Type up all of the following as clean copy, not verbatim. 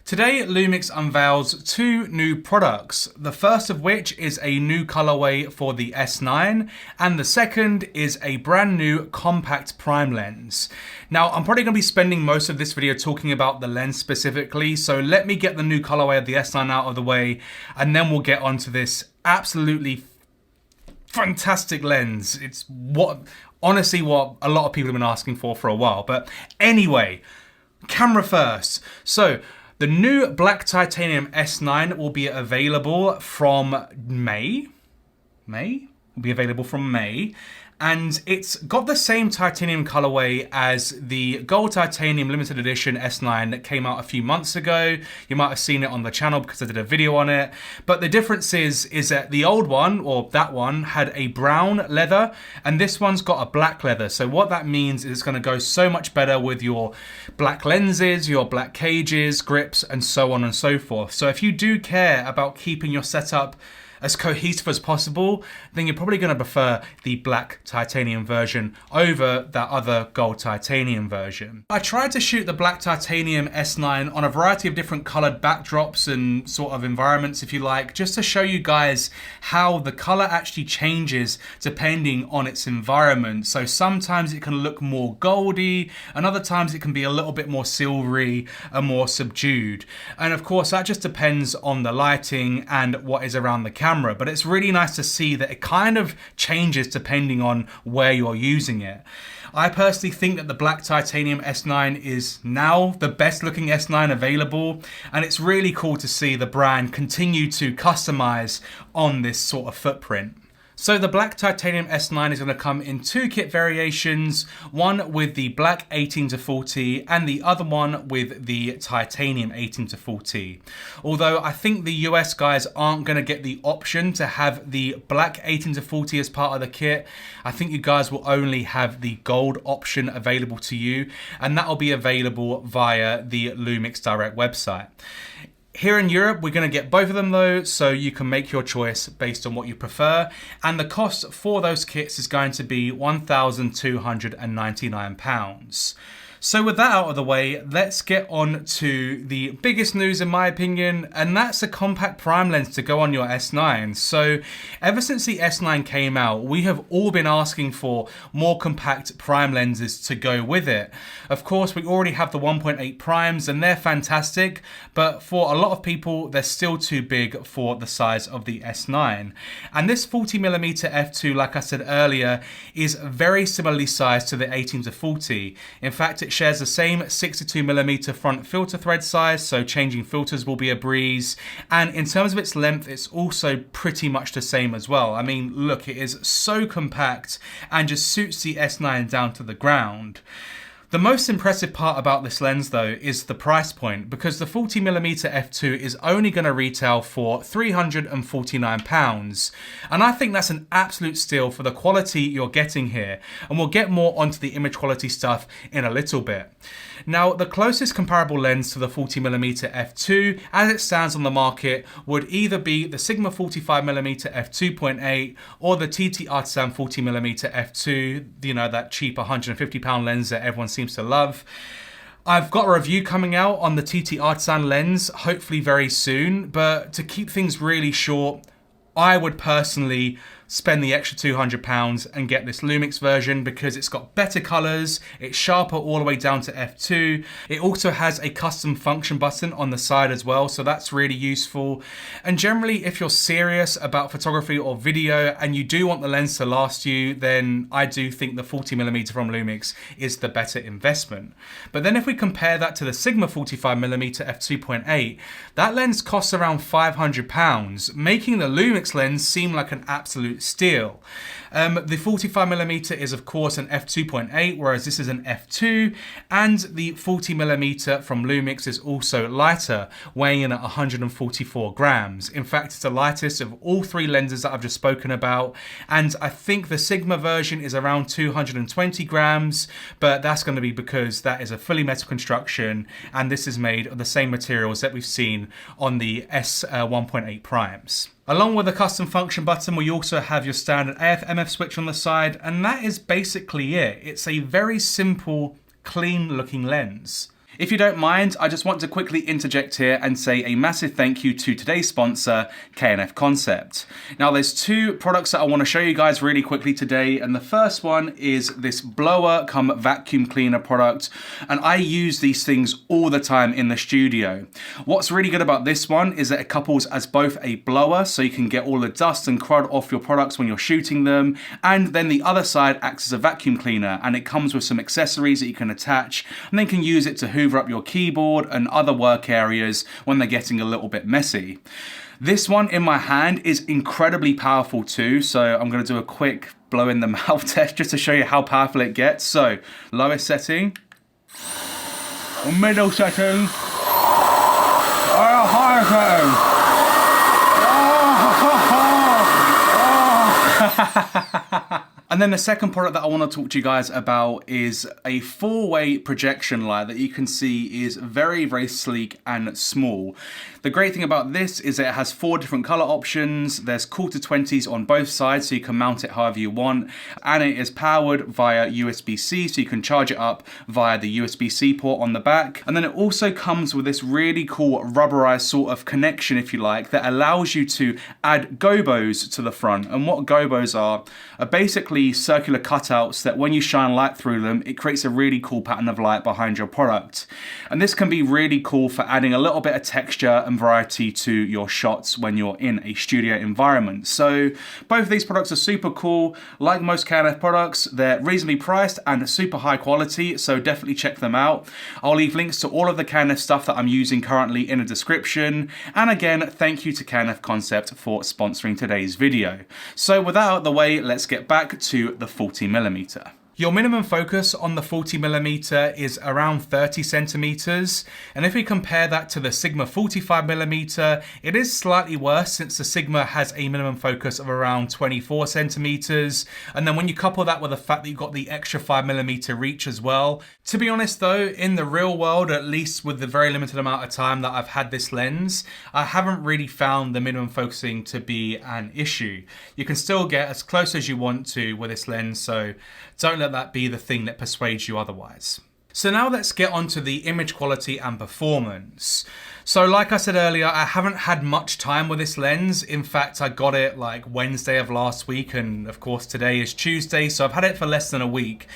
Today, Lumix unveils two new products, the first of which is a new colorway for the S9, and the second is a brand new compact prime lens. Now, I'm probably going to be spending most of this video talking about the lens specifically, so let me get the new colorway of the S9 out of the way, and then we'll get onto this absolutely fantastic lens. It's honestly what a lot of people have been asking for a while. But anyway, camera first. So, the new black titanium S9 will be available from May. Will be available from May. And it's got the same titanium colorway as the gold titanium limited edition S9 that came out a few months ago. You might have seen it on the channel because I did a video on it. But the difference is that the old one, or that one, had a brown leather, and this one's got a black leather. So what that means is it's going to go so much better with your black lenses, your black cages, grips, and so on and so forth. So if you do care about keeping your setup as cohesive as possible, then you're probably going to prefer the black titanium version over that other gold titanium version. I tried to shoot the black titanium S9 on a variety of different colored backdrops and sort of environments, if you like, just to show you guys how the color actually changes depending on its environment. So sometimes it can look more goldy, and other times it can be a little bit more silvery and more subdued. And of course, that just depends on the lighting and what is around the camera. But it's really nice to see that it kind of changes depending on where you're using it. I personally think that the black titanium S9 is now the best looking S9 available, and it's really cool to see the brand continue to customize on this sort of footprint. So the black titanium S9 is going to come in two kit variations, one with the black 18-40 and the other one with the titanium 18-40. Although I think the US guys aren't going to get the option to have the black 18-40 as part of the kit. I think you guys will only have the gold option available to you, and that will be available via the Lumix Direct website. Here in Europe, we're going to get both of them though, so you can make your choice based on what you prefer. And the cost for those kits is going to be £1,299. So with that out of the way, let's get on to the biggest news in my opinion, and that's a compact prime lens to go on your S9. So ever since the S9 came out, we have all been asking for more compact prime lenses to go with it. Of course, we already have the 1.8 primes and they're fantastic, but for a lot of people, they're still too big for the size of the S9. And this 40mm f2, like I said earlier, is very similarly sized to the 18-40. In fact, it shares the same 62mm front filter thread size, so changing filters will be a breeze. And in terms of its length, it's also pretty much the same as well. I mean, look, it is so compact and just suits the S9 down to the ground. The most impressive part about this lens though is the price point, because the 40mm f2 is only going to retail for £349, and I think that's an absolute steal for the quality you're getting here, and we'll get more onto the image quality stuff in a little bit. Now, the closest comparable lens to the 40mm f2 as it stands on the market would either be the Sigma 45mm f2.8 or the TT Artisan 40mm f2, you know, that cheap £150 lens that everyone seems to love. I've got a review coming out on the TT Artisan lens, hopefully very soon, but to keep things really short, I would personally spend the extra £200 and get this Lumix version because it's got better colors, it's sharper all the way down to f2. It also has a custom function button on the side as well, so that's really useful. And generally, if you're serious about photography or video and you do want the lens to last you, then I do think the 40mm from Lumix is the better investment. But then if we compare that to the Sigma 45mm f2.8, that lens costs around £500, making the Lumix lens seem like an absolute steal. The 45mm is of course an f2.8, whereas this is an f2, and the 40mm from Lumix is also lighter, weighing in at 144 grams. In fact, it's the lightest of all three lenses that I've just spoken about, and I think the Sigma version is around 220 grams, but that's going to be because that is a fully metal construction, and this is made of the same materials that we've seen on the S1.8 primes. Along with the custom function button, we also have your standard AF/MF switch on the side, and that is basically it. It's a very simple, clean looking lens. If you don't mind, I just want to quickly interject here and say a massive thank you to today's sponsor, K&F CONCEPT. Now there's two products that I want to show you guys really quickly today, and the first one is this blower cum vacuum cleaner product, and I use these things all the time in the studio. What's really good about this one is that it couples as both a blower, so you can get all the dust and crud off your products when you're shooting them, and then the other side acts as a vacuum cleaner, and it comes with some accessories that you can attach, and then can use it to hoover up your keyboard and other work areas when they're getting a little bit messy. This one in my hand is incredibly powerful too, so I'm going to do a quick blow in the mouth test just to show you how powerful it gets. So, lowest setting, middle setting, higher setting. And then the second product that I want to talk to you guys about is a 4-way projection light that you can see is very, very sleek and small. The great thing about this is that it has 4 different color options. There's quarter 20s on both sides, so you can mount it however you want. And it is powered via USB-C, so you can charge it up via the USB-C port on the back. And then it also comes with this really cool rubberized sort of connection, if you like, that allows you to add gobos to the front. And what gobos are basically circular cutouts that when you shine light through them, it creates a really cool pattern of light behind your product. And this can be really cool for adding a little bit of texture and variety to your shots when you're in a studio environment. So both of these products are super cool. Like most K&F products, they're reasonably priced and super high quality, so definitely check them out. I'll leave links to all of the K&F stuff that I'm using currently in the description. And again, thank you to K&F CONCEPT for sponsoring today's video. So with that out of the way, let's get back to the 40mm. Your minimum focus on the 40mm is around 30 centimeters, and if we compare that to the Sigma 45mm, it is slightly worse since the Sigma has a minimum focus of around 24 centimeters, and then when you couple that with the fact that you've got the extra 5mm reach as well. To be honest though, in the real world, at least with the very limited amount of time that I've had this lens, I haven't really found the minimum focusing to be an issue. You can still get as close as you want to with this lens, so don't let that be the thing that persuades you otherwise. So now let's get onto the image quality and performance. So like I said earlier, I haven't had much time with this lens. In fact, I got it like Wednesday of last week, and of course today is Tuesday, so I've had it for less than a week.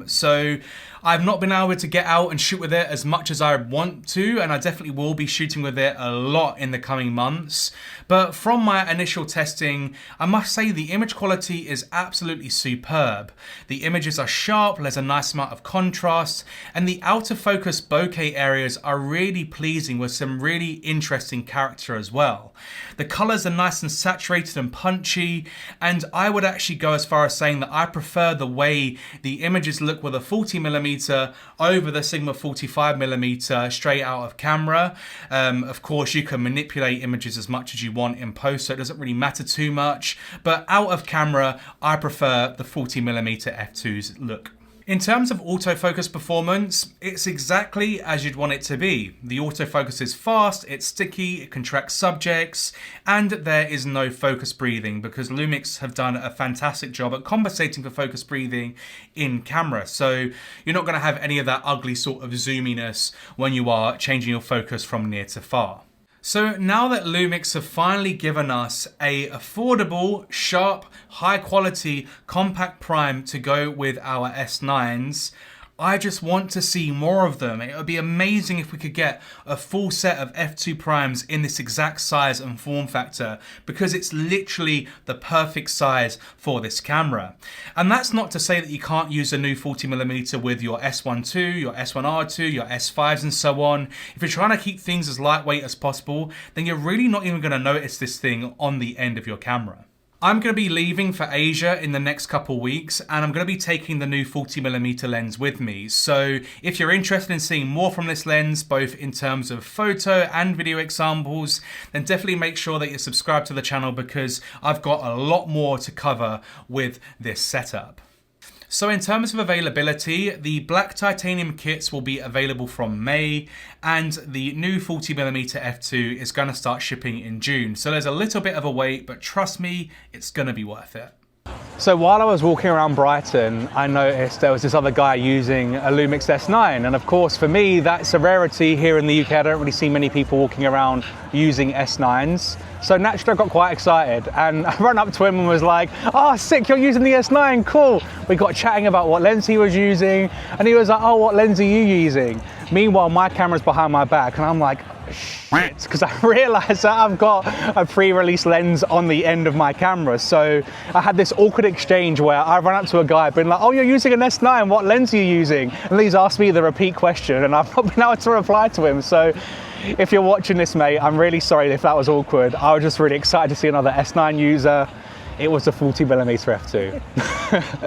So I've not been able to get out and shoot with it as much as I want to, and I definitely will be shooting with it a lot in the coming months. But from my initial testing, I must say the image quality is absolutely superb. The images are sharp, there's a nice amount of contrast, and the out of focus bokeh areas are really pleasing with some really interesting character as well. The colors are nice and saturated and punchy, and I would actually go as far as saying that I prefer the way the images look with a 40mm over the Sigma 45mm straight out of camera. Of course, you can manipulate images as much as you want in post, so it doesn't really matter too much, but out of camera, I prefer the 40mm f2's look. In terms of autofocus performance, it's exactly as you'd want it to be. The autofocus is fast, it's sticky, it can track subjects, and there is no focus breathing because Lumix have done a fantastic job at compensating for focus breathing in camera. So you're not going to have any of that ugly sort of zoominess when you are changing your focus from near to far. So now that Lumix have finally given us a affordable, sharp, high quality compact prime to go with our S9s, I just want to see more of them. It would be amazing if we could get a full set of f2 primes in this exact size and form factor, because it's literally the perfect size for this camera. And that's not to say that you can't use a new 40mm with your S1II, your S1R2, your S5s and so on. If you're trying to keep things as lightweight as possible, then you're really not even going to notice this thing on the end of your camera. I'm going to be leaving for Asia in the next couple weeks, and I'm going to be taking the new 40mm lens with me. So if you're interested in seeing more from this lens, both in terms of photo and video examples, then definitely make sure that you're subscribed to the channel, because I've got a lot more to cover with this setup. So in terms of availability, the black titanium kits will be available from May, and the new 40mm f2 is going to start shipping in June. So there's a little bit of a wait, but trust me, it's going to be worth it. So while I was walking around Brighton, I noticed there was this other guy using a Lumix S9. And of course, for me, that's a rarity here in the UK. I don't really see many people walking around using S9s. So naturally, I got quite excited and I ran up to him and was like, "Oh, sick, you're using the S9, cool." We got chatting about what lens he was using and he was like, "Oh, what lens are you using?" Meanwhile, my camera's behind my back and I'm like, shit, because I realized that I've got a pre-release lens on the end of my camera. So I had this awkward exchange where I ran up to a guy, been like, "Oh, you're using an S9, what lens are you using?" And he's asked me the repeat question and I've not been able to reply to him. So if you're watching this, mate, I'm really sorry if that was awkward. I was just really excited to see another S9 user. It was a 40mm f2.